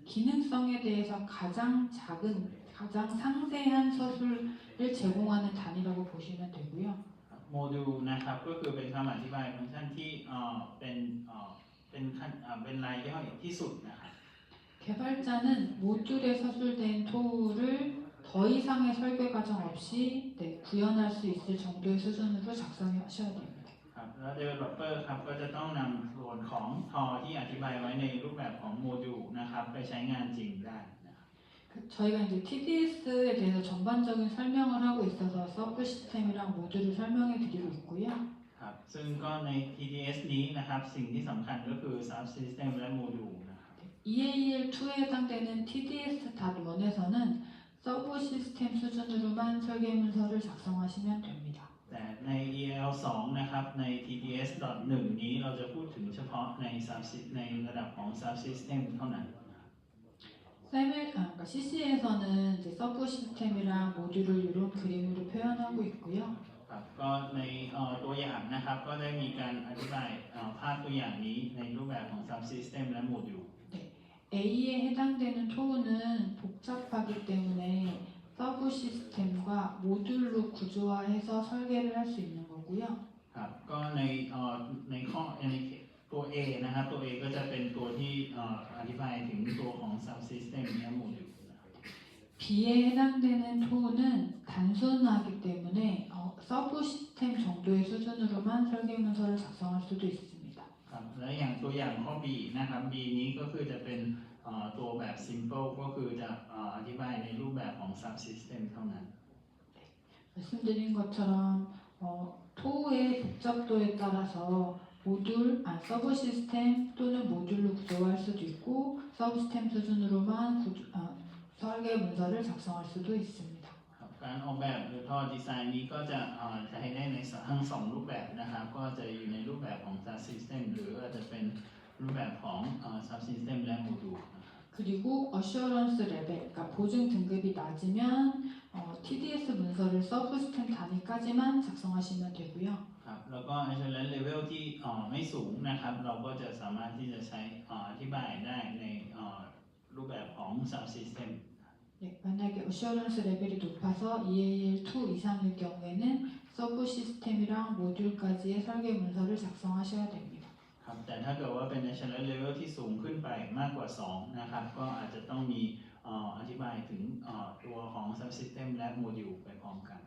기능성에 대해서 가장 상세한 서술을 제공하는 단위라고 보시면 되고요. โมดูลนะครับก็คือเป็นคำอธิบายฟังก์ชันที่เป็นรายย่อยที่สุดนะครับ 개발자는 모듈에 서술된 토를 더 이상의 설계 과정 없이 구현할 수 있을 정도의 수준으로 작성하셔야 됩니다. ครับแล้ว developer ครับก็จะต้องนำส่วนของทอที่อธิบายไว้ในรูปแบบของโมดูลนะครับไปใช้งานจริงได้ 저희가 이제 TDS에 대해서 전반적인 설명을 하고 있어서 서브 시스템이랑 모듈을 설명해 드리고 있고요. ครับซึ่งก็ใน TDS นี้นะครับสิ่งที่สำคัญก็คือ Subsystem และโมดูลนะครับ EAL2에 해당되는 TDS.1에서는 서브 시스템 수준으로만 설계 문서를 작성하시면 됩니다. แต่ใน EL2 นะครับใน TDS.1 นี้เราจะพูดถึงเฉพาะในระดับของ Subsystem เท่านั้น 그러니까 CC에서는 이제 서브 시스템이랑 모듈을 이런 그림으로 표현하고 있고요. ครับก็ในตัวอย่างนะครับก็ได้มีการอธิบายภาพตัวอย่างนี้ในรูปแบบของ Subsystem และโมดูล A에 해당되는 토우는 복잡하기 때문에 서브 시스템과 모듈로 구조화해서 설계를 할 수 있는 거고요. ครับก็ในข้อตัว A นะครับตัว A ก็จะเป็นตัวที่อธิบายถึงตัวของ Subsystem และโมดูล B에 해당되는 토우는 단순하기 때문에 서브 시스템 정도의 수준으로만 설계 문서를 작성할 수도 있습니다. ครับและอย่างตัวอย่างข้อ B นะครับ B นี้ก็คือจะเป็นตัวแบบ simple ก็คือจะอธิบายในรูปแบบของ subsystem เท่านั้น 말씀드린 것처럼 토우의 복잡도에 따라서 서브 시스템 또는 모듈로 구조화할 수도 있고 서브 시스템 수준으로만 설계 문서를 작성할 수도 있습니다. การออกแบบหรือท่อดีไซน์นี้ก็จะใช้ได้ในทั้ง2รูปแบบนะครับก็จะอยู่ในรูปแบบของ subsystem หรืออาจจะเป็นรูปแบบของ subsystem และโมดูล 그리고 어셔런스 레벨, 그러니까 보증 등급이 낮으면 TDS 문서를 서브 시스템 단위까지만 작성하시면 되고요. ครับแล้วก็ assurance level ที่ไม่สูงนะครับเราก็จะสามารถที่จะใช้อธิบายได้ในรูปแบบของ subsystem 만약에 어셔런스 레벨이 높아서 EAL2 이상일 경우에는 서브 시스템이랑 모듈까지의 설계 문서를 작성하셔야 됩니다. ครับแต่ถ้าเกิดว่าเป็น assurance level ที่สูงขึ้นไปมากกว่า2นะครับก็อาจจะต้องมีอธิบายถึงตัวของ subsystem และ module ไปพร้อมกัน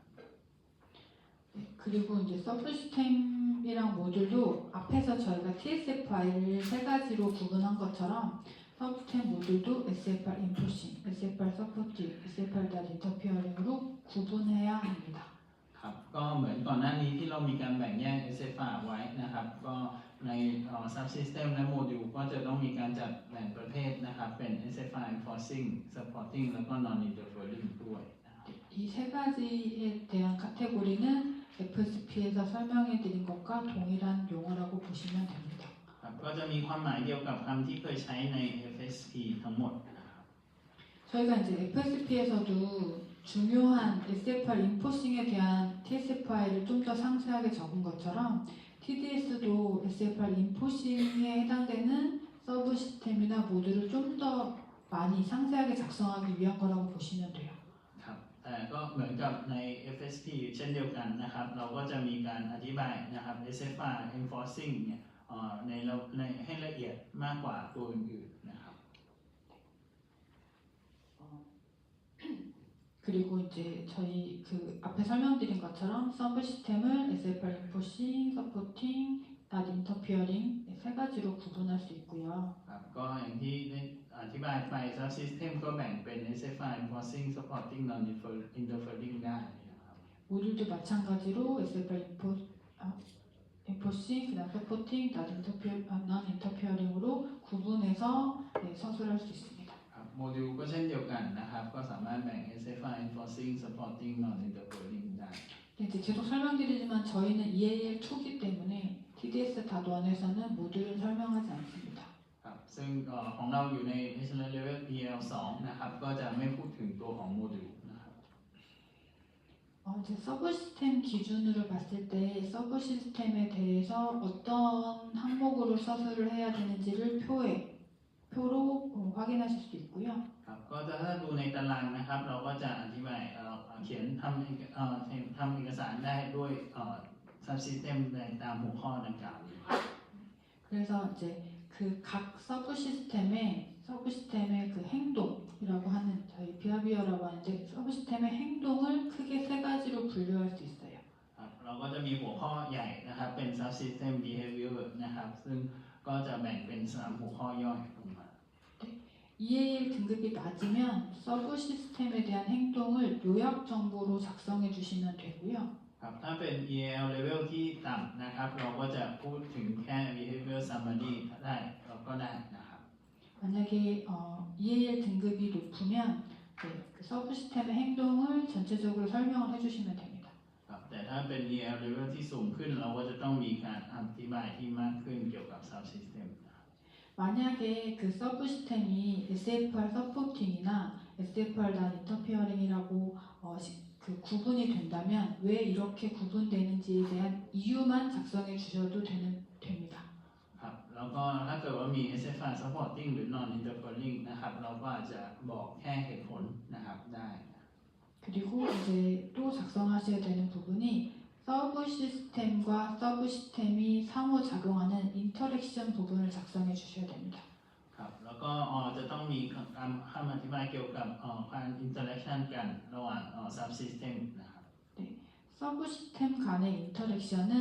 그리고 이제 서브 시스템이랑 모듈도 앞에서 저희가 TSF 파일을 3가지로 구분한 것처럼 서브시스템 모듈도 SFR 인포싱, SFR 서포팅, SFR 인터피어링으로 구분해야 합니다. ครับก็เหมือนก่อนหน้านี้ที่เรามีการแบ่งแยก SFR ไว้นะครับก็ใน subsystem และ module ก็จะต้องมีการจัดแบ่งประเภทนะครับเป็น SFR enforcing, supporting แล้วก็ non interfering ด้วย 이 3가지에 대한 카테고리는 FSP에서 설명해 드린 것과 동일한 용어라고 보시면 됩니다. ครับก็จะมีความหมายเดียวกับคำที่เคยใช้ใน FSP ทั้งหมด 저희가 이제 FSP에서도 중요한 SFR 인포싱에 대한 TSF 파일을 좀 더 상세하게 적은 것처럼 TDS도 SFR 인포싱에 해당되는 서브 시스템이나 모듈을 좀 더 많이 상세하게 작성하기 위한 거라고 보시면 돼요. ครับแต่ก็เหมือนกับใน FSP เช่นเดียวกันนะครับเราก็จะมีการอธิบายนะครับ SFR enforcing เนี่ยในให้ละเอียดมากกว่าตัวอื่นๆนะครับ 그리고 이제 저희 그 앞에 설명드린 것처럼 서브 시스템을 SFR 인포싱, 서포팅, 낫 인터피어링 3가지로 구분할 수 있고요. ครับก็อย่างที่ได้อธิบายไป subsystem ก็แบ่งเป็น SFR enforcing, supporting, non interfering ได้นะครับ 모듈도 마찬가지로 SFR 인포싱, 그다음 서포팅, 낫 인터피어링으로 구분해서 서술할 수 있습니다. ครับโมดูลก็เช่นเดียวกันนะครับก็สามารถแบ่ง SFR enforcing, supporting, non interfering ได้ 이제 계속 설명드리지만 저희는 EAL 2기 때문에 TDS.1에서는 모듈을 설명하지 않습니다. ครับซึ่งของเราอยู่ใน national level EL2 นะครับก็จะไม่พูดถึงตัวของโมดูลนะครับ 이제 서브 시스템 기준으로 봤을 때 서브 시스템에 대해서 어떤 항목으로 서술을 해야 되는지를 표에 표로 확인하실 수 있고요. ครับก็จะถ้าดูในตารางนะครับเราก็จะอธิบายเขียนทำเอกสารได้ด้วยsubsystem ในตามหัวข้อดังกล่าวนี้ 그래서 이제 그 각 서브시스템의 그 행동이라고 하는 저희 비하비어라고 하는데 서브시스템의 행동을 크게 세 가지로 분류할 수 있어요. ครับเราก็จะมีหัวข้อใหญ่นะครับเป็น subsystem behavior นะครับซึ่งก็จะแบ่งเป็น3หัวข้อย่อยลงมา EAL 등급이 낮으면 서브시스템에 대한 행동을 요약 정보로 작성해 주시면 되고요. ครับถ้าเป็น EAL level ที่ต่ำนะครับเราก็จะพูดถึงแค่ behavior summary ได้เราก็ได้นะครับ 만약에 EAL 등급이 높으면 그 서브시스템의 행동을 전체적으로 설명을 해주시면 됩니다. ครับแต่ถ้าเป็น EAL level ที่สูงขึ้นเราก็จะต้องมีการอธิบายที่มากขึ้นเกี่ยวกับ subsystem นะครับ 만약에 그 서브시스템이 SFR 서포팅이나 SFR 난 인터페어링이라고 그 구분이 된다면 왜 이렇게 구분되는지에 대한 이유만 작성해 주셔도 됩니다. ครับแล้วก็ถ้าเกิดว่ามี SFR supporting หรือ non interfering นะครับเราก็อาจจะบอกแค่เหตุผลนะครับได้ 그리고 이제 또 작성하셔야 되는 부분이 서브시스템과 서브시스템이 상호작용하는 인터랙션 부분을 작성해 주셔야 됩니다. ครับแล้วก็จะต้องมีคำอธิบายเกี่ยวกับการ interaction กันระหว่าง subsystem นะครับ 서브시스템 간의 인터랙션은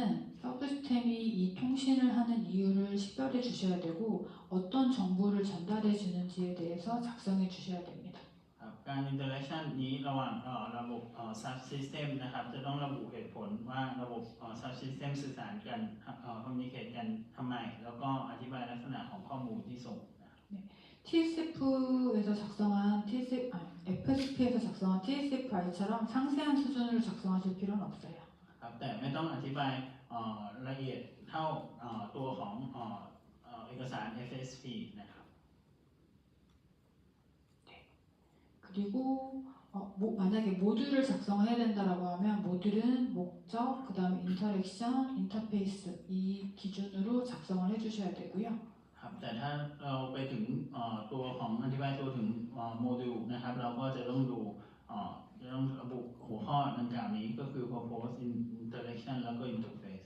서브시스템이 이 통신을 하는 이유를 식별해 주셔야 되고 어떤 정보를 전달해 주는지에 대해서 작성해 주셔야 됩니다. ครับการ interaction นี้ระหว่างระบบ subsystem นะครับจะต้องระบุเหตุผลว่าระบบ subsystem สื่อสารกันcommunicate กันทำไมแล้วก็อธิบายลักษณะของข้อมูลที่ส่ง TSF에서 작성한 FSP에서 작성한 TSFI처럼 상세한 수준으로 작성하실 필요는 없어요. ครับแต่ไม่ต้องอธิบายละเอียดเท่าตัวของเอกสาร FSP นะครับ 그리고 만약에 모듈을 작성해야 된다라고 하면 모듈은 목적, 그 다음에 인터랙션, 인터페이스 이 기준으로 작성을 해주셔야 되고요. ครับแต่ถ้าเราไปถึงตัวของอธิบายตัวถึงโมดูลนะครับเราก็จะต้องดูจะต้องระบุหัวข้อดังกล่าวนี้ก็คือ purpose interaction แล้วก็ interface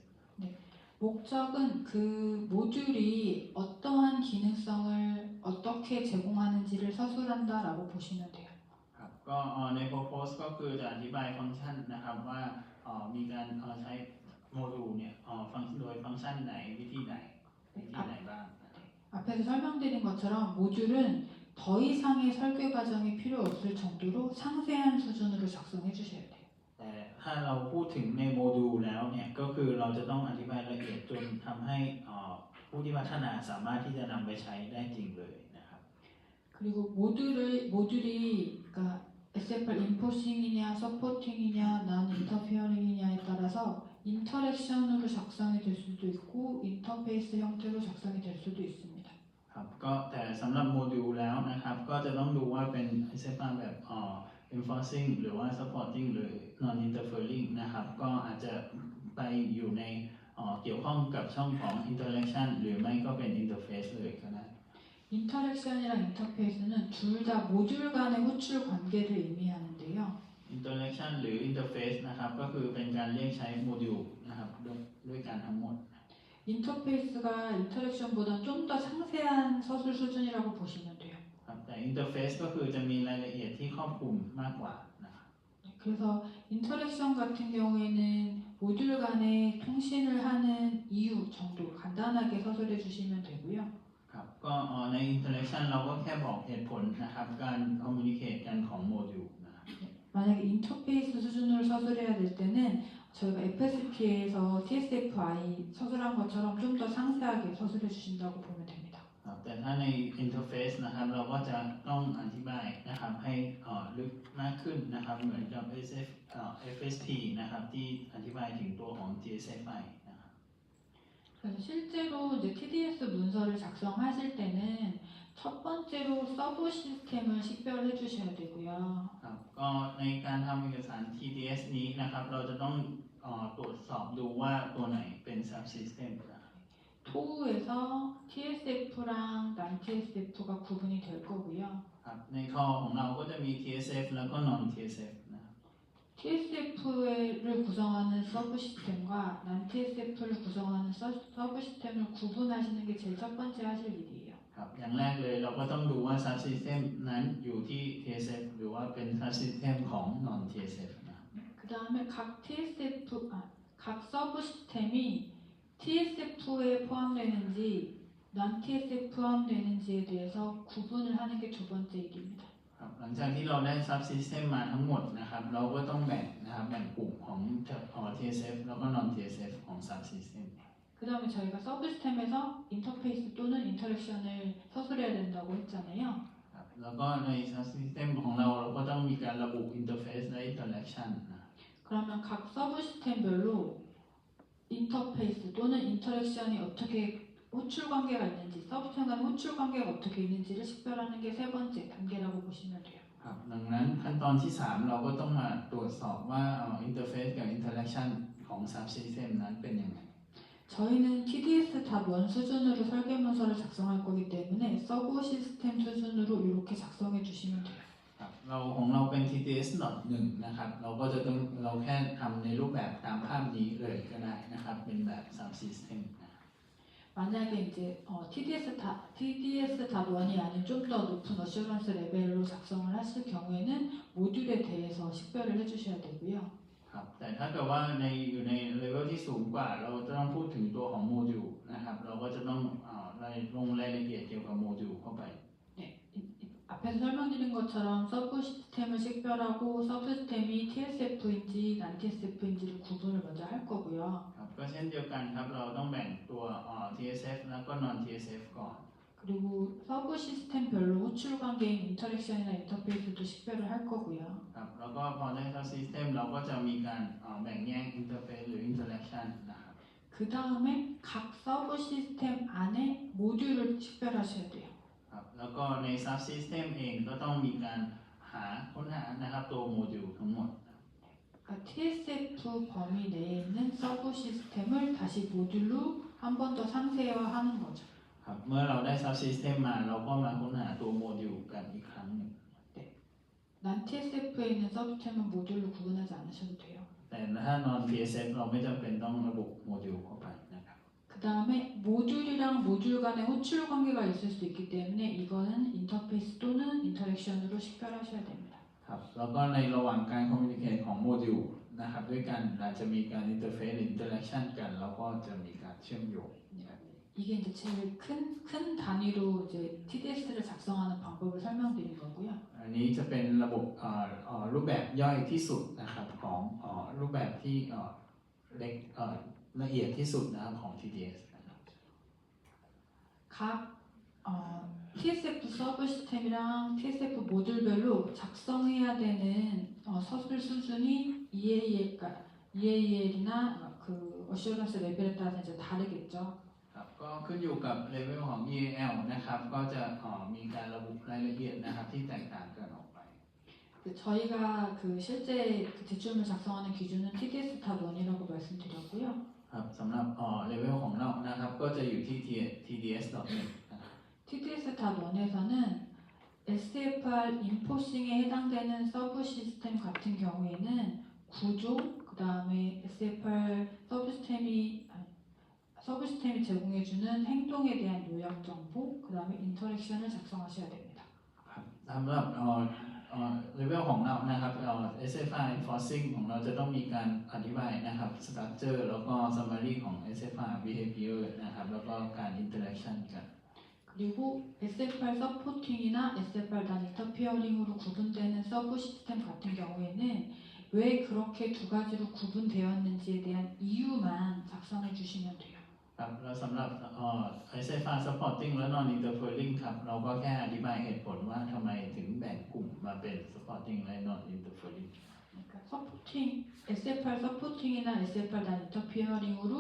목적은 그 모듈이 어떠한 기능성을 어떻게 제공하는지를 서술한다라고 보시면 돼요. ครับก็ใน purpose ก็คือจะอธิบายฟังก์ชันนะครับว่ามีการใช้โมดูลเนี่ยโดยฟังก์ชันไหนวิธีไหนบ้าง 앞에서 설명드린 것처럼 모듈은 더 이상의 설계 과정이 필요 없을 정도로 상세한 수준으로 작성해 주셔야 돼요. แต่ถ้าเราพูดถึงในโมดูลแล้วเนี่ยก็คือเราจะต้องอธิบายละเอียดจนทำให้ผู้ที่พัฒนาสามารถที่จะนำไปใช้ได้จริงเลยนะครับ 그리고 모듈이 그러니까 SFR 인포싱이냐 서포팅이냐 난 인터페어링이냐에 따라서 인터랙션으로 작성이 될 수도 있고 인터페이스 형태로 작성이 될 수도 있습니다. ครับก็แต่สำหรับโมดูลแล้วนะครับก็จะต้องดูว่าเป็น SFR แบบenforcing หรือว่า supporting หรือ non interfering นะครับก็อาจจะไปอยู่ในเกี่ยวข้องกับช่องของ interaction หรือไม่ก็เป็น interface เลยก็ได้ 인터랙션이랑 인터페이스는 둘 다 모듈 간의 호출 관계를 의미하는데요. interaction หรือ interface นะครับก็คือเป็นการเรียกใช้โมดูลนะครับด้วยกันทั้งหมด 인터페이스가 인터랙션보다 좀 더 상세한 서술 수준이라고 보시면 돼요. ครับแต่ interface ก็คือจะมีรายละเอียดที่ครอบคลุมมากกว่านะครับ 그래서 인터랙션 같은 경우에는 모듈 간의 통신을 하는 이유 정도 간단하게 서술해 주시면 되고요. ครับก็ใน interaction เราก็แค่บอกเหตุผลนะครับการ communicate กันของโมดูลนะครับ 만약에 인터페이스 수준으로 서술해야 될 때는 저희가 FSP에서 TSFI 서술한 것처럼 좀 더 상세하게 서술해 주신다고 보면 됩니다. ครับแต่ถ้าใน interface นะครับเราก็จะต้องอธิบายนะครับให้ลึกมากขึ้นนะครับเหมือนกับ FSP นะครับที่อธิบายถึงตัวของ TSFI นะครับ 그래서 실제로 이제 TDS 문서를 작성하실 때는 첫 번째로 서브 시스템을 식별해 주셔야 되고요. ครับก็ในการทำเอกสาร TDS นี้นะครับเราจะต้องตรวจสอบดูว่าตัวไหนเป็น subsystem นะครับ 또 토우에서 TSF랑 non-TSF가 구분이 될 거고요. ครับในคอของเราก็จะมี TSF แล้วก็ non TSF นะครับ TSF를 구성하는 서브 시스템과 non-TSF를 구성하는 서브 시스템을 구분하시는 게 제일 첫 번째 하실 일이에요. ครับอย่างแรกเลยเราก็ต้องดูว่า sub system นั้นอยู่ที่ TSF หรือว่าเป็น sub system ของ non TSF นะครับ 그 다음에 각 서브 시스템이 TSF에 포함되는지 non-TSF 포함되는지에 대해서 구분을 하는 게 두 번째 일입니다. ครับหลังจากที่เราได้ sub system มาทั้งหมดนะครับเราก็ต้องแบ่งนะครับแบ่งกลุ่มของ TSF แล้วก็ non TSF ของ sub system 그 다음에 저희가 서브 시스템에서 인터페이스 또는 인터랙션을 서술해야 된다고 했잖아요. ครับแล้วก็ใน sub system ของเราก็ต้องมีการระบุ interface และ interaction นะ 그러면 각 서브 시스템별로 인터페이스 또는 인터랙션이 어떻게 호출 관계가 있는지, 서브 시스템 간 호출 관계가 어떻게 있는지를 식별하는 게 세 번째 단계라고 보시면 돼요. ครับดังนั้นขั้นตอนที่ 3 เราก็ต้องมาตรวจสอบว่า interface กับ interaction ของ sub system นั้นเป็นยังไง 저희는 TDS 답1 수준으로 설계 문서를 작성할 거기 때문에 서브 시스템 수준으로 이렇게 작성해 주시면 돼요. ครับเราของเราเป็น TTS 1นะครับเราก็จะต้องเราแค่ทำในรูปแบบตามภาพนี้เลยก็ได้นะครับเป็นแบบ sub system นะ 만약에 이제 TDS 답1이 아닌 좀 더 높은 어셔런스 레벨로 작성을 하실 경우에는 모듈에 대해서 식별을 해주셔야 되고요. ครับแต่ถ้าเกิดว่าอยู่ในเลเวลที่สูงกว่าเราจะต้องพูดถึงตัวของโมดูลนะครับเราก็จะต้องลงรายละเอียดเกี่ยวกับโมดูลเข้าไป 앞에서 설명드린 것처럼 서브 시스템을 식별하고 서브 시스템이 TSF인지 non-TSF인지를 구분을 먼저 할 거고요. ครับก็เช่นเดียวกันครับเราต้องแบ่งตัวTSF แล้วก็ non TSF ก่อน 그리고 서브 시스템별로 호출 관계인 인터랙션이나 인터페이스도 식별을 할 거고요. ครับแล้วก็พอได้ sub system เราก็จะมีการแบ่งแยก interface หรือ interaction นะครับ 그 다음에 각 서브 시스템 안에 모듈을 식별하셔야 돼요. ครับแล้วก็ใน sub system เองก็ต้องมีการค้นหานะครับตัวโมดูลทั้งหมด 그러니까 TSF 범위 내에 있는 서브 시스템을 다시 모듈로 한 번 더 상세화하는 거죠. ครับเมื่อเราได้ sub system มาเราก็มาค้นหาตัวโมดูลกันอีกครั้งหนึ่ง non-TSF에 있는 서브 시스템은 모듈로 구분하지 않으셔도 돼요. แต่ถ้า non TSF เราไม่จำเป็นต้องระบุโมดูลเข้าไปนะครับ 그 다음에 모듈이랑 모듈 간의 호출 관계가 있을 수 있기 때문에 이거는 인터페이스 또는 인터랙션으로 식별하셔야 됩니다. ครับแล้วก็ในระหว่างการ communicate ของโมดูลนะครับด้วยกันอาจจะมีการ interface หรือ interaction กันแล้วก็จะมีการเชื่อมโยง 이게 이제 제일 큰 단위로 이제 TDS를 작성하는 방법을 설명드린 거고요. อันนี้จะเป็นระบบรูปแบบย่อยที่สุดนะครับของรูปแบบที่เล็กละเอียดที่สุดนะครับของ TDS นะครับ 각 TSF 서브 시스템이랑 TSF 모듈별로 작성해야 되는 서술 수준이 EAL이나 그 어시어런스 레벨에 따라서 이제 다르겠죠. ครับก็ขึ้นอยู่กับเลเวลของ EAL นะครับก็จะมีการระบุรายละเอียดนะครับที่แตกต่างกันออกไป 저희가 그 실제 그 제출물 작성하는 기준은 TDS 답1이라고 말씀드렸고요. ครับสำหรับเลเวลของเรานะครับก็จะอยู่ที่ TDS 1 TDS 답1에서는 SFR 인포싱에 해당되는 서브 시스템 같은 경우에는 구조, 그 다음에 SFR 서브 시스템이 제공해주는 행동에 대한 요약 정보, 그 다음에 인터랙션을 작성하셔야 됩니다. ครับสำหรับเลเวลของเรานะครับSFR enforcing ของเราจะต้องมีการอธิบายนะครับ structure แล้วก็ summary ของ SFR behavior นะครับแล้วก็การ interaction กัน 그리고 SFR 서포팅이나 SFR 난 인터피어링으로 구분되는 서브 시스템 같은 경우에는 왜 그렇게 두 가지로 구분되었는지에 대한 이유만 작성해 주시면 돼요. ครับแล้วสำหรับSFR supporting และ non interfering ครับเราก็แค่อธิบายเหตุผลว่าทำไมถึงแบ่งกลุ่มมาเป็น supporting และ non interfering 그러니까 SFR 서포팅이나 SFR 난 인터피어링으로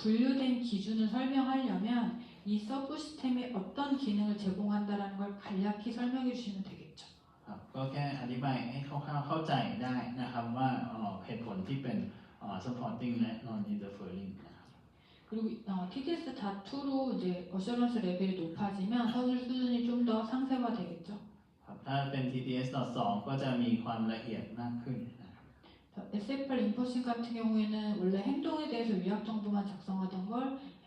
분류된 기준을 설명하려면 이 서브 시스템이 어떤 기능을 제공한다라는 걸 간략히 설명해 주시면 되겠죠. ครับก็แค่อธิบายให้คร่าวๆเข้าใจได้นะครับว่าเหตุผลที่เป็นsupporting และ non interfering นะครับ 그 그리고 TDS.2로 이제 어셔런스 레벨이 높아지면 서술 수준이 좀 더 상세화되겠죠. ครับถ้าเป็น TDS.2 ก็จะมีความละเอียดมากขึ้นนะครับ SFR 인포싱 같은 경우에는 원래 행동에 대해서 요약 정보만 작성하던 걸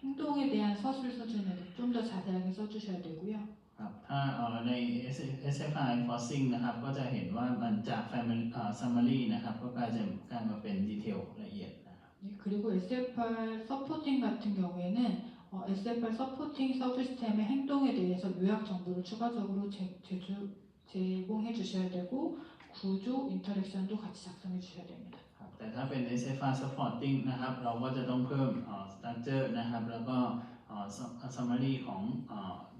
행동에 대한 서술 수준에도 좀 더 자세하게 써주셔야 되고요. ครับถ้าใน SFI Enforcing นะครับก็จะเห็นว่ามันจาก Family Summary นะครับก็กลายมาเป็น Detail ละเอียดนะครับ 네, 그리고 SFR 서포팅 같은 경우에는 SFR 서포팅 서브 시스템의 행동에 대해서 요약 정보를 추가적으로 제공해 주셔야 되고 구조, 인터랙션도 같이 작성해 주셔야 됩니다. ครับแต่ถ้าเป็น SFI Supporting นะครับเราก็จะต้องเพิ่มStructure นะครับแล้วก็Summary ของ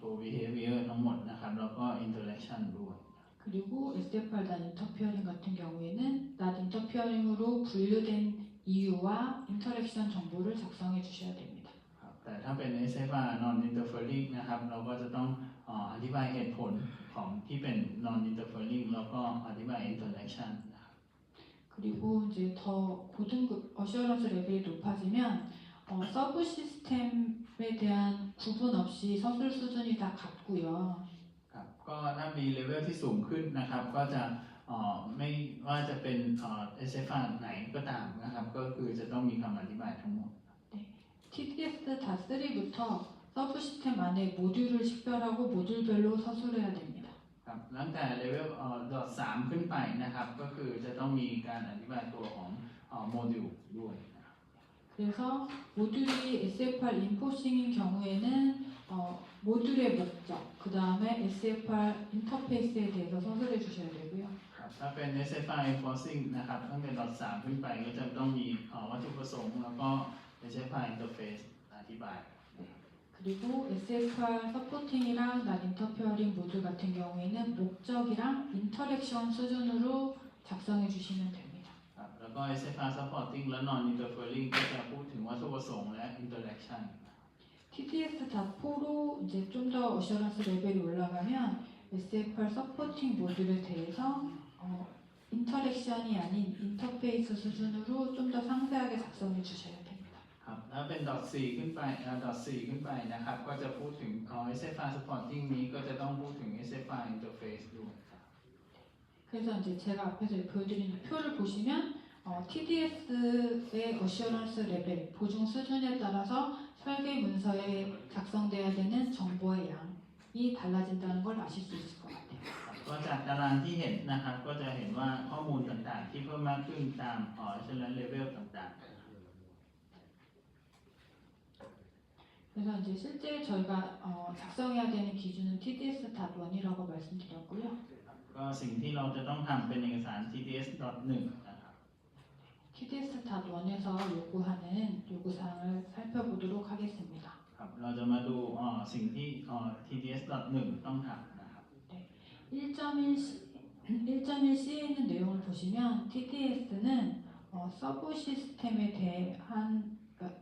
ตัว Behavior ทั้งหมดนะครับแล้วก็ Interaction ด้วย 그리고 SFR not interfering 같은 경우에는 not interfering으로 분류된 이유와 인터랙션 정보를 작성해 주셔야 됩니다. ครับแต่ถ้าเป็น SFR Non Interfering นะครับเราก็จะต้องอธิบายเหตุผลของที่เป็น Non Interfering แล้วก็อธิบาย Interaction นะครับ 그리고 이제 더 고등급 어셔런스 레벨이 높아지면 서브 시스템에 대한 구분 없이 서술 수준이 다 같고요. ครับก็ถ้ามีเลเวลที่สูงขึ้นนะครับก็จะไม่ว่าจะเป็นSFR ไหนก็ตามนะครับก็คือจะต้องมีคำอธิบายทั้งหมด TDS.3부터 서브 시스템 안에 모듈을 식별하고 모듈별로 서술해야 됩니다. ครับตั้งแต่เลเวล.3 ขึ้นไปนะครับก็คือจะต้องมีการอธิบายตัวของโมดูลด้วยนะครับ 그래서 모듈이 SFR 인포싱인 경우에는 모듈의 목적, 그 다음에 SFR 인터페이스에 대해서 서술해 주셔야 되고요. ครับถ้าเป็น SFR Enforcing นะครับตั้งแต่ .3 ขึ้นไปก็จะต้องมีวัตถุประสงค์แล้วก็ SFR Interface อธิบาย 그리고 SFR 서포팅이랑 not interfering 모듈 같은 경우에는 목적이랑 인터랙션 수준으로 작성해 주시면 됩니다. ครับแล้วก็ SFR Supporting และ Non Interfering ก็จะพูดถึงวัตถุประสงค์และ Interaction TDS.4로 이제 좀 더 어셔런스 레벨이 올라가면 SFR 서포팅 모듈에 대해서 인터랙션이 아닌 인터페이스 수준으로 좀 더 상세하게 작성해 주셔야 됩니다. ครับถ้าเป็น .4 ขึ้นไป.4 ขึ้นไปนะครับก็จะพูดถึงSFR Supporting นี้ก็จะต้องพูดถึง SFR Interface ด้วย 그래서 이제 제가 앞에서 보여드린 표를 보시면 TDS의 어셔런스 레벨, 보증 수준에 따라서 설계 문서에 작성돼야 되는 정보의 양이 달라진다는 걸 아실 수 있을 것 같아요. ก็จากตารางที่เห็นนะครับก็จะเห็นว่าข้อมูลต่างๆที่เพิ่มมากขึ้นตามExcellence Level ต่างๆ 그래서 이제 실제 저희가 작성해야 되는 기준은 TDS.1이라고 말씀드렸고요. ก็สิ่งที่เราจะต้องทำเป็นเอกสาร TDS.1 นะครับ TDS.1에서 요구하는 요구사항을 살펴보도록 하겠습니다. ครับเราจะมาดูสิ่งที่TDS.1 ต้องทำนะครับ 1.1C에 있는 내용을 보시면 TDS는 서브 시스템에 대한 그러니까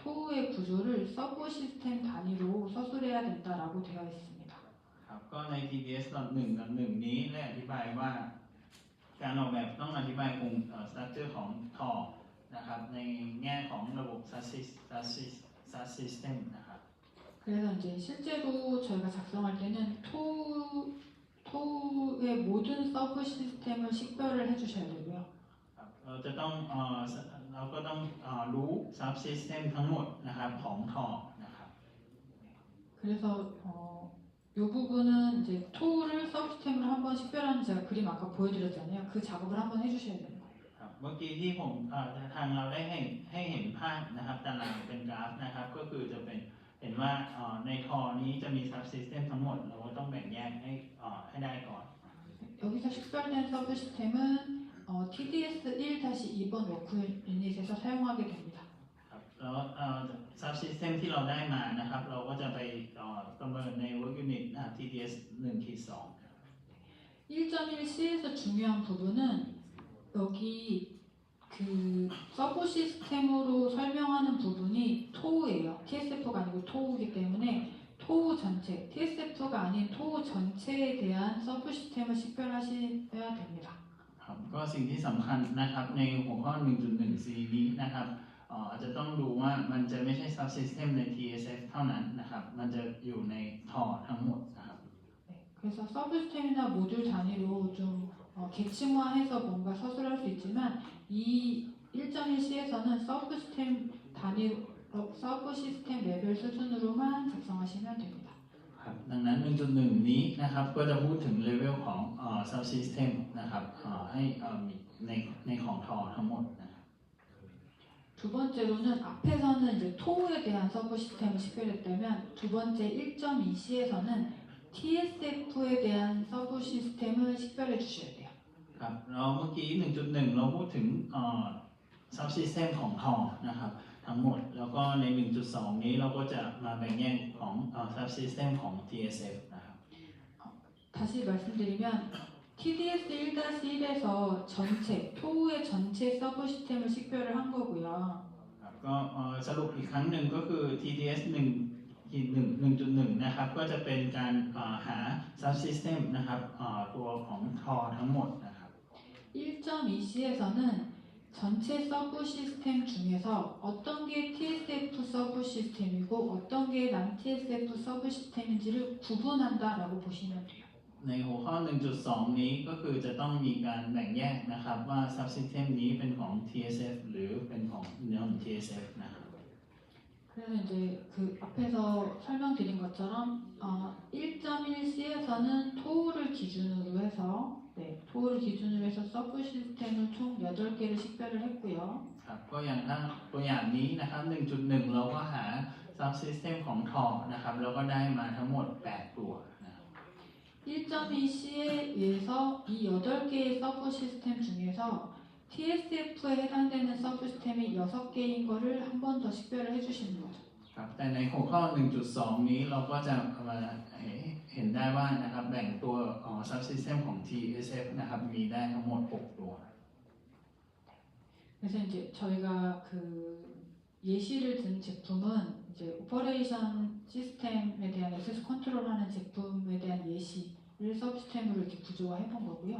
토우의 구조를 서브 시스템 단위로 서술해야 된다라고 되어 있습니다. ครับก็ใน TDS.1 กับ 1 นี้ได้อธิบายว่าการออกแบบต้องอธิบายโครงstructure ของท่อนะครับในแง่ของระบบ subsystem นะครับ 그래서 이제 실제로 저희가 작성할 때는 토우의 모든 서브 시스템을 식별을 해주셔야 되고요. ครับเราจะต้องเราก็ต้องรู้ subsystem ทั้งหมดนะครับของท่อนะครับ 그래서 이 부분은 이제 토우를 서브시스템으로 한번 식별하는 제가 그림 아까 보여드렸잖아요. 그 작업을 한번 해주셔야 되는 거예요. ครับเมื่อกี้ที่ผมทางเราได้ให้เห็นภาพนะครับตารางเป็นกราฟนะครับก็คือจะเป็นเห็นว่าในท่อนี้จะมี subsystem ทั้งหมดเราก็ต้องแบ่งแยกให้ได้ก่อน 여기서 식별된 서브시스템은 TDS 1-2번 워크 유닛에서 사용하게 됩니다. ครับแล้วsubsystem ที่เราได้มานะครับเราก็จะไปประเมินใน work unit TDS 1-2 1.1C에서 중요한 부분은 여기 그 서브 시스템으로 설명하는 부분이 토우예요. TSF가 아니고 토우이기 때문에 토우 전체, TSF가 아닌 토우 전체에 대한 서브 시스템을 식별하셔야 됩니다. ครับก็สิ่งที่สำคัญนะครับในหัวข้อ 1.1C นี้นะครับ อาจจะต้องดูว่ามันจะไม่ใช่ subsystem ใน TSF เท่านั้นนะครับมันจะอยู่ในทอทั้งหมดนะครับ 네, 그래서 서브시스템이나 모듈 단위로 좀 계층화해서 뭔가 서술할 수 있지만 이 1.1C에서는 서브시스템 레벨 수준으로만 작성하시면 됩니다. ครับดังนั้น 1.1 นี้นะครับก็จะพูดถึงเลเวลของsubsystem นะครับให้มีในของทอทั้งหมดนะครับ 두 번째로는 앞에서는 이제 토우에 대한 서브 시스템을 식별했다면 두 번째 1.2C에서는 TSF에 대한 서브 시스템을 식별해 주셔야 돼요. ครับเราเมื่อกี้ 1.1 เราพูดถึงsubsystem ของทอนะครับทั้งหมดแล้วก็ใน 1.2 นี้เราก็จะมาแบ่งแยกของ subsystem ของ TSF นะครับ 다시 말씀드리면 TDS 1-1에서 전체, 토우의 전체 서브 시스템을 식별을 한 거고요. ครับก็สรุปอีกครั้งหนึ่งก็คือ TDS 1.1 นะครับก็จะเป็นการหา subsystem นะครับตัวของทอทั้งหมดนะครับ 1.2C에서는 전체 서브 시스템 중에서 어떤 게 TSF 서브 시스템이고 어떤 게 non-TSF 서브 시스템인지를 구분한다라고 보시면 돼요. ในหัวข้อ 1.2 นี้ก็คือจะต้องมีการแบ่งแยกนะครับว่า subsystem นี้เป็นของ TSF หรือเป็นของ non-TSF นะครับ 그래서 이제 그 앞에서 설명드린 것처럼 1.1C에서는 토우를 기준으로 해서 토우를 기준으로 해서 서브 시스템을 총 8개를 식별을 했고요. ครับก็อย่างถ้าตัวอย่างนี้นะครับ 1.1 เราก็หา subsystem ของทอนะครับแล้วก็ได้มาทั้งหมด 8 ตัวนะครับ 1.2C에 의해서 이 8개의 서브 시스템 중에서 TSF에 해당되는 서브 시스템이 6개인 거를 한 번 더 식별을 해주시는 거죠. ครับแต่ในหัวข้อ 1.2 นี้เราก็จะมาเห็นได้ว่านะครับแบ่งตัวsubsystem ของ TSF นะครับมีได้ทั้งหมด 6 ตัว 그래서 이제 저희가 그 예시를 든 제품은 이제 오퍼레이션 시스템에 대한 액세스 컨트롤하는 제품에 대한 예시를 서브시스템으로 이렇게 구조화해 본 거고요.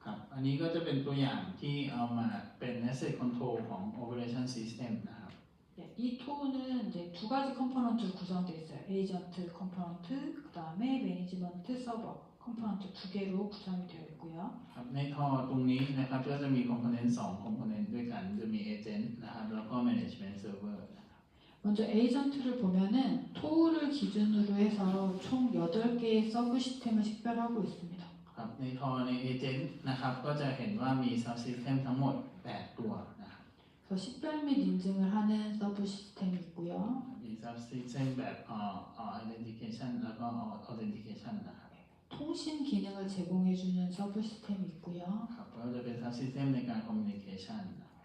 ครับอันนี้ก็จะเป็นตัวอย่างที่เอามาเป็น asset control ของ operation system นะครับ 네, 이 토는 이제 두 가지 컴포넌트로 구성되어 있어요. 에이전트 컴포넌트, 그 다음에 매니지먼트 서버 컴포넌트 두 개로 구성이 되어 있고요. ครับในท่อตรงนี้นะครับก็จะมี component 2 component ด้วยกันจะมี agent นะครับแล้วก็ management server นะครับ 먼저 에이전트를 보면은 토를 기준으로 해서 총 8개의 서브 시스템을 식별하고 있습니다. ครับในท่อใน agent นะครับก็จะเห็นว่ามี subsystem ทั้งหมด 8 ตัวนะครับ 그래서 식별 및 인증을 하는 서브 시스템이 있고요. มี subsystem แบบ identification แล้วก็ authentication นะครับ 통신 기능을 제공해주는 서브 시스템이 있고요. ครับก็จะเป็น subsystem ในการ communication นะครับ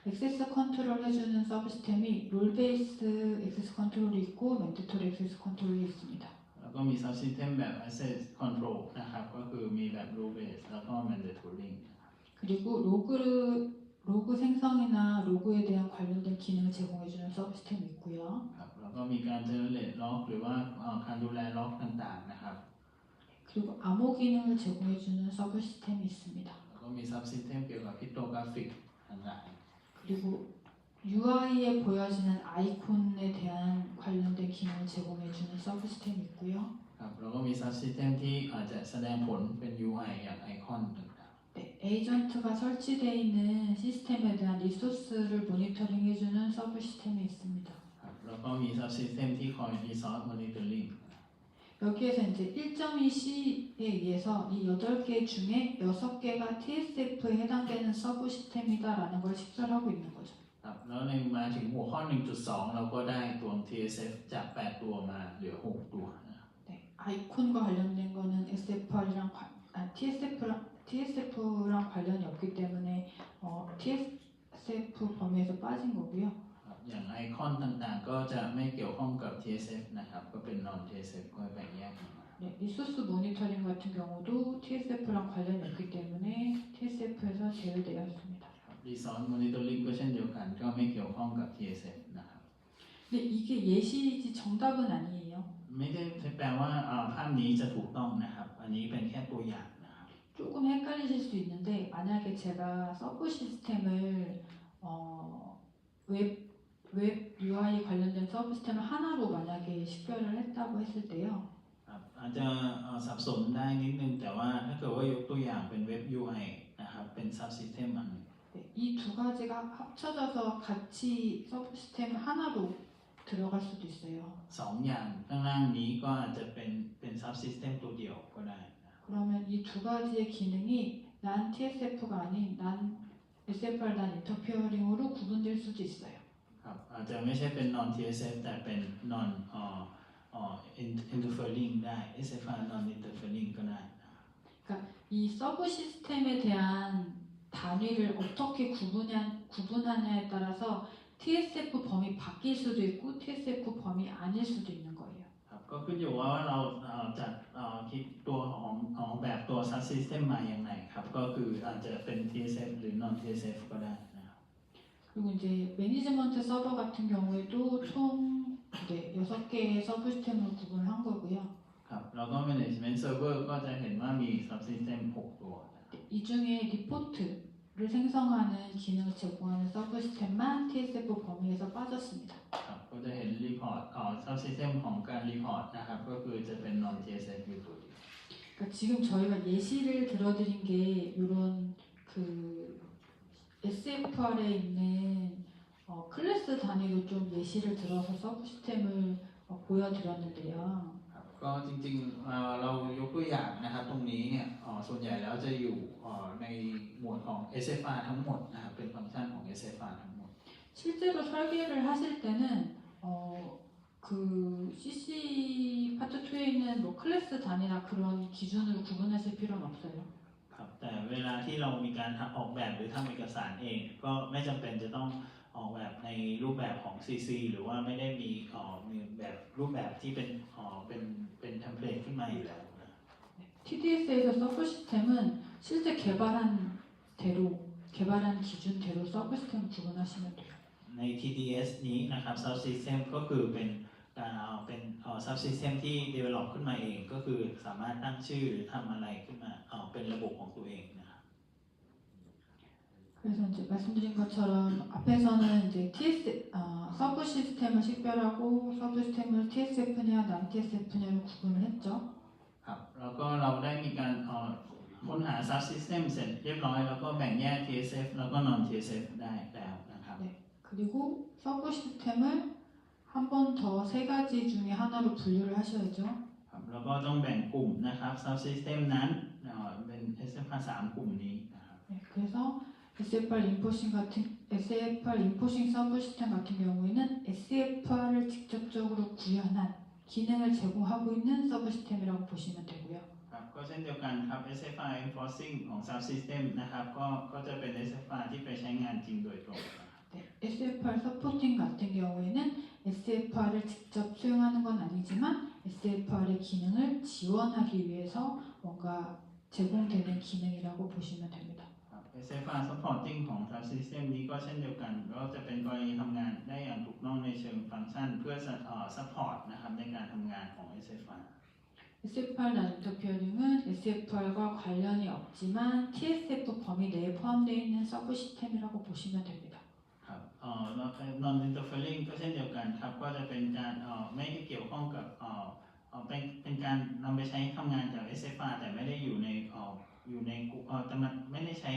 액세스 컨트롤 해주는 서브 시스템이 롤 베이스 액세스 컨트롤이 있고 맨데토리 액세스 컨트롤이 있습니다. แล้วก็มี subsystem แบบ access control นะครับก็คือมีแบบ role based แล้วก็ mandatory นะครับ 그리고 로그 생성이나 로그에 대한 관련된 기능을 제공해주는 서브 시스템이 있고요. ครับแล้วก็มีการ generate log หรือว่าการดูแล log ต่างๆนะครับ 그리고 암호 기능을 제공해주는 서브 시스템이 있습니다. แล้วก็มี subsystem เกี่ยวกับ cryptographic ต่างๆ 그리고 UI에 보여지는 아이콘에 대한 관련된 기능을 제공해주는 서브 시스템이 있고요. ครับแล้วก็มี subsystem ที่อาจจะแสดงผลเป็น UI อย่างไอคอนต่าง 네, 에이전트가 설치되어 있는 시스템에 대한 리소스를 모니터링 해주는 서브 시스템이 있습니다. ๆครับแล้วก็มี subsystem ที่คอย resource monitoring 여기에서 이제 1.2C에 의해서 이 8개 중에 6개가 TSF에 해당되는 서브 시스템이다라는 걸 식별하고 있는 거죠. ครับแล้วในมาถึงหัวข้อ 1.2 เราก็ได้ตัว TSF จาก 8 ตัวมาเหลือ 6 ตัวนะครับ 네, 아이콘과 관련된 거는 TSF랑 관련이 없기 때문에 TSF 범위에서 빠진 거고요. ครับอย่างไอคอนต่างๆ ก็จะไม่เกี่ยวข้องกับ TSF นะครับก็เป็น non TSF ก็แบ่งแยกออกมา 네, 리소스 모니터링 같은 경우도 TSF랑 관련이 없기 때문에 TSF에서 제외되어 있습니다. resource monitoring ก็เช่นเดียวกันก็ไม่เกี่ยวข้องกับ TSF นะครับ 근데 이게 예시이지 정답은 아니에요. ไม่ได้แปลว่าภาพนี้จะถูกต้องนะครับอันนี้เป็นแค่ตัวอย่างนะครับ 조금 헷갈리실 수 있는데 만약에 제가 서브 시스템을 웹 UI 관련된 서브 시스템을 하나로 만약에 식별을 했다고 했을 때요. ครับอาจจะสับสนได้นิดนึงแต่ว่าถ้าเกิดว่ายกตัวอย่างเป็นเว็บ UI นะครับเป็น subsystem อันหนึง 이 두 가지가 합쳐져서 같이 서브 시스템 하나로 들어갈 수도 있어요. สองอย่างข้างล่างนี้ก็อาจจะเป็น subsystem ตัวเดียวก็ได้นะ 그러면 이 두 가지의 기능이 난 TSF가 아닌 난 SFR 난 인터피어링으로 구분될 수도 있어요. ครับอาจจะไม่ใช่เป็น non TSF แต่เป็น non interfering ได้ SFR non interfering ก็ได้นะ 이 서브 시스템에 대한 단위를 어떻게 구분하냐에 따라서 TSF 범위 바뀔 수도 있고 TSF 범위 아닐 수도 있는 거예요. ครับก็ขึ้นอยู่ว่าเราจัดคิดตัวของแบบตัว subsystem มาอย่างไรครับก็คืออาจจะเป็น TSF หรือ non TSF ก็ได้นะครับ 그리고 이제 매니지먼트 서버 같은 경우에도 총 6개의 서브 시스템으로 구분을 한 거고요. ครับแล้วก็ management server ก็จะเห็นว่ามี subsystem 6 ตัวนะครับ 이 중에 리포트를 생성하는 기능을 제공하는 서브 시스템만 TSF 범위에서 빠졌습니다. ครับก็จะเห็น report subsystem ของการ report นะครับก็คือจะเป็น non TSF อยู่ตัวเดียว 그러니까 지금 저희가 예시를 들어드린 게 이런 그 SFR에 있는 클래스 단위로 좀 예시를 들어서 서브 시스템을 보여드렸는데요. ครับก็จริงๆเรายกตัวอย่างนะครับตรงนี้เนี่ยส่วนใหญ่แล้วจะอยู่ในหมวดของ SFR ทั้งหมดนะครับเป็นฟังก์ชันของ SFR ทั้งหมด 실제로 설계를 하실 때는 그 CC 파트 2에 있는 뭐 클래스 단위나 그런 기준으로 구분하실 필요는 없어요. ครับแต่เวลาที่เรามีการออกแบบหรือทำเอกสารเอง ก็ไม่จำเป็นจะต้องออกแบบในรูปแบบของ CC หรือว่าไม่ได้มีแบบรูปแบบที่เป็นเทมเพลตขึ้นมาอยู่แล้วนะ TDS에서 서브 시스템은 실제 개발한 기준대로 서브 시스템 구분하시면 돼요. ใน TDS นี้นะครับ subsystem ก็คือเป็นการเป็นsubsystem ที่ develop ขึ้นมาเองก็คือสามารถตั้งชื่อหรือทำอะไรขึ้นมาเป็นระบบของตัวเองนะครับ 그래서 이제 말씀드린 것처럼 앞에서는 이제 서브 시스템을 식별하고 서브 시스템을 TSF냐 난 TSF냐로 구분을 했죠. ครับแล้วก็เราได้มีการค้นหา subsystem เสร็จเรียบร้อยแล้วก็แบ่งแยก TSF แล้วก็ non TSF ได้แล้วนะครับ 네. 그리고 서브 시스템을 한 번 더 세 가지 중에 하나로 분류를 하셔야죠. ครับแล้วก็ต้องแบ่งกลุ่มนะครับ subsystem นั้นเป็น SFR 3 กลุ่มนี้นะครับ 네. 그래서 SFR 인포싱 서브 시스템 같은 경우에는 SFR을 직접적으로 구현한 기능을 제공하고 있는 서브 시스템이라고 보시면 되고요. ครับก็เช่นเดียวกันครับ SFR enforcing ของ subsystem นะครับก็จะเป็น SFR ที่ไปใช้งานจริงโดยตรงนะครับ 네, SFR 서포팅 같은 경우에는 SFR을 직접 수행하는 건 아니지만 SFR의 기능을 지원하기 위해서 뭔가 제공되는 기능이라고 보시면 됩니다. ครับ SFR supporting ของ subsystem นี้ก็เช่นเดียวกันก็จะเป็นกรณีทำงานได้อย่างถูกต้องในเชิงฟังก์ชันเพื่อsupport นะครับในการทำงานของ SFR SFR 난 인터피어링은 SFR과 관련이 없지만 TSF 범위 내에 포함되어 있는 서브 시스템이라고 보시면 됩니다. ครับnon interfering ก็เช่นเดียวกันครับก็จะเป็นการไม่ได้เกี่ยวข้องกับเป็นการนำไปใช้ทำงานจาก SFR แต่ไม่ได้อยู่ในกลุ่มแต่มันไม่ได้ใช้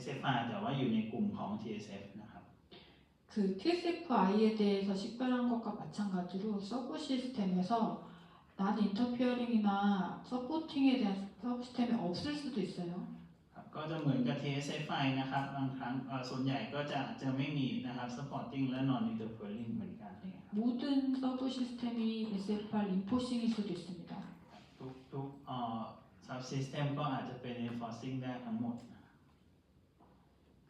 SFR แต่ว่าอยู่ในกลุ่มของ TSF นะครับ 그 TSFI에 대해서 식별한 것과 마찬가지로 서브 시스템에서 난 인터피어링이나 서포팅에 대한 서브 시스템이 없을 수도 있어요. ครับก็จะเหมือนกับ TSFI นะครับบางครั้งส่วนใหญ่ก็จะไม่มีนะครับ supporting และ non interfering เหมือนกัน 네, 모든 서브 시스템이 SFR 인포싱일 수도 있습니다. ทุกsubsystem ก็อาจจะเป็น enforcing ได้ทั้งหมดนะ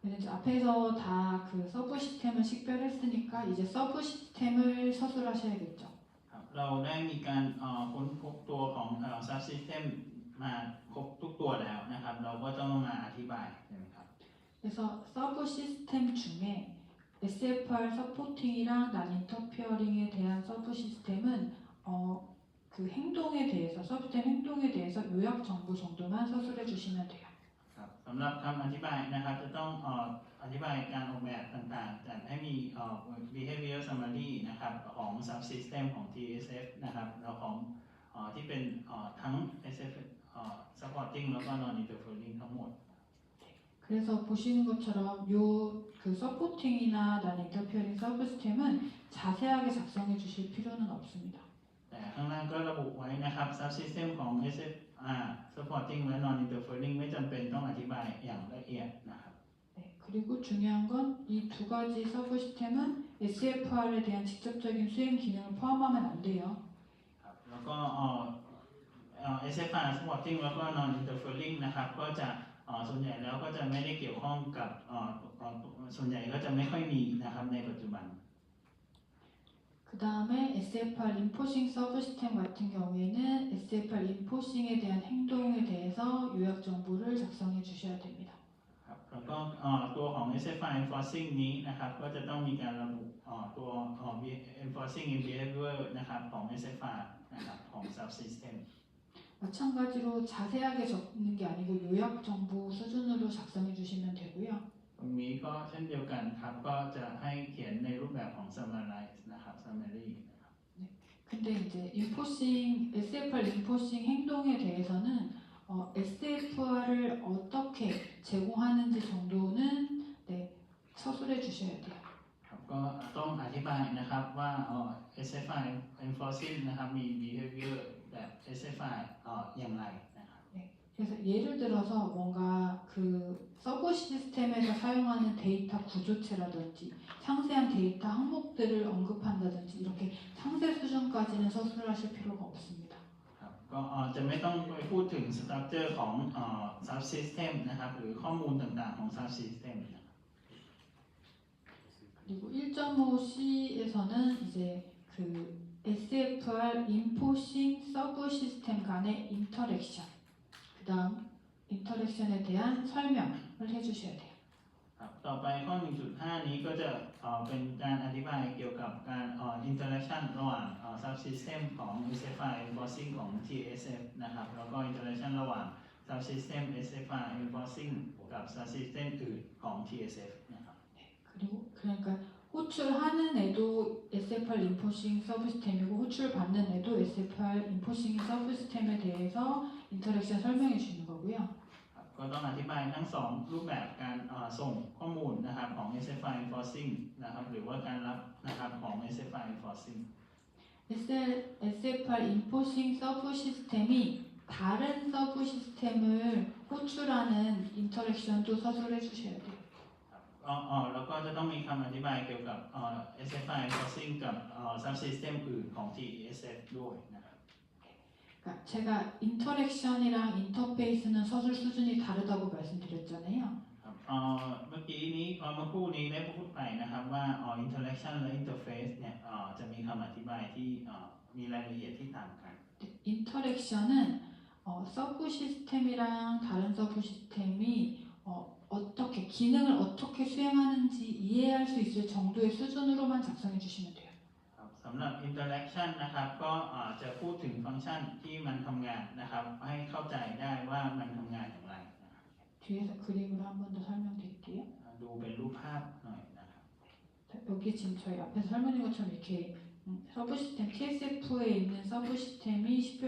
그래서 이제 앞에서 다 그 서브 시스템을 식별했으니까 이제 서브 시스템을 서술하셔야겠죠. ครับเราได้มีการค้นพบตัวของ subsystem มาครบทุกตัวแล้วนะครับเราก็ต้องมาอธิบายใช่ไหมครับ 그래서 서브 시스템 중에 SFR 서포팅이랑 난 인터피어링에 대한 서브 시스템은 그 행동에 대해서 서브 시스템 행동에 대해서 요약 정보 정도만 서술해 주시면 돼요. ครับสำหรับคำอธิบายนะครับจะต้องอธิบายการออกแบบต่างๆจัดให้มีbehavior summary นะครับของ subsystem ของ TSF นะครับแล้วของที่เป็นทั้ง SF supporting แล้วก็ non interfering ทั้งหมด 그래서 보시는 것처럼 요 그 서포팅이나 난 인터피어링 서브시스템은 자세하게 작성해 주실 필요는 없습니다. แต่ข้างล่างก็ระบุไว้นะครับ subsystem ของ SFR supporting และ non interfering ไม่จำเป็นต้องอธิบายอย่างละเอียดนะครับ 네, 그리고 중요한 건 이 두 가지 서브시스템은 SFR에 대한 직접적인 수행 기능을 포함하면 안 돼요. ครับแล้วก็SFR supporting แล้วก็ non interfering นะครับก็จะส่วนใหญ่แล้วก็จะไม่ได้เกี่ยวข้องกับส่วนใหญ่ก็จะไม่ค่อยมีนะครับในปัจจุบัน 그 다음에 SFR 인포싱 서브시스템 같은 경우에는 SFR 인포싱에 대한 행동에 대해서 요약 정보를 작성해 주셔야 됩니다. ครับแล้วก็ตัวของ SFR enforcing นี้นะครับก็จะต้องมีการระบุตัว enforcing behavior นะครับของ SFR นะครับของ subsystem 마찬가지로 자세하게 적는 게 아니고 요약 정보 수준으로 작성해 주시면 되고요. ตรงนี้ก็เช่นเดียวกันครับก็จะให้เขียนในรูปแบบของ summarize นะครับ summary นะครับ 근데 이제 인포싱, SFR 인포싱 행동에 대해서는 SFR을 어떻게 제공하는지 정도는 서술해 주셔야 돼요. ครับก็ต้องอธิบายนะครับว่าSFR enforcing นะครับมี behavior แบบ SFR อย่างไรนะครับ 그래서 예를 들어서 뭔가 그 서버 시스템에서 사용하는 데이터 구조체라든지 상세한 데이터 항목들을 언급한다든지 이렇게 상세 수준까지는 서술하실 필요가 없습니다. ครับก็จะไม่ต้องไปพูดถึง structure ของsubsystem นะครับหรือข้อมูลต่างๆของ subsystem นะครับ 그리고 1.5C에서는 이제 그 SFR 인포싱 서브 시스템 간의 인터랙션, 그 다음 인터랙션에 대한 설명을 해주셔야 돼요. ครับต่อไปข้อ 1.5 นี้ก็จะเป็นการอธิบายเกี่ยวกับการ interaction ระหว่าง subsystem ของ SFR enforcing ของ TSF นะครับแล้วก็ interaction ระหว่าง subsystem SFR enforcing กับ subsystem อื่นของ TSF นะครับ 그리고 그러니까 호출하는 애도 SFR 인포싱 서브시스템이고 호출받는 애도 SFR 인포싱 서브시스템에 대해서 인터랙션 설명해 주는 거고요. ครับก็ต้องอธิบายทั้งสองรูปแบบการส่งข้อมูลนะครับของ SFR enforcing นะครับหรือว่าการรับนะครับของ SFR enforcing SFR 인포싱 서브 시스템이 다른 서브 시스템을 호출하는 인터랙션도 서술해 주셔야 돼요. แล้วก็จะต้องมีคำอธิบายเกี่ยวกับSFR enforcing กับ subsystem อื่นของ TSF ด้วยนะครับ 그러니까 제가 인터랙션이랑 인터페이스는 서술 수준이 다르다고 말씀드렸잖아요. ครับเมื่อกี้นี้เมื่อครู่นี้ได้พูดไปนะครับว่า interaction และ interface เนี่ยจะมีคำอธิบายที่มีรายละเอียดที่ต่างกัน 인터랙션은 서브 시스템이랑 다른 서브 시스템이 어떻게 기능을 어떻게 수행하는지 이해할 수 있을 정도의 수준으로만 작성해 주시면 돼요. ครับสำหรับ interaction นะครับก็จะพูดถึงฟังก์ชันที่มันทำงานนะครับให้เข้าใจได้ว่ามันทำงานอย่างไรนะครับ 뒤에서 그림으로 한 번 더 설명드릴게요. ดูเป็นรูปภาพหน่อยนะครับ 여기 지금 저희 앞에서 설명드린 것처럼 이렇게 서브 시스템 TSF에 있는 서브 시스템이 10별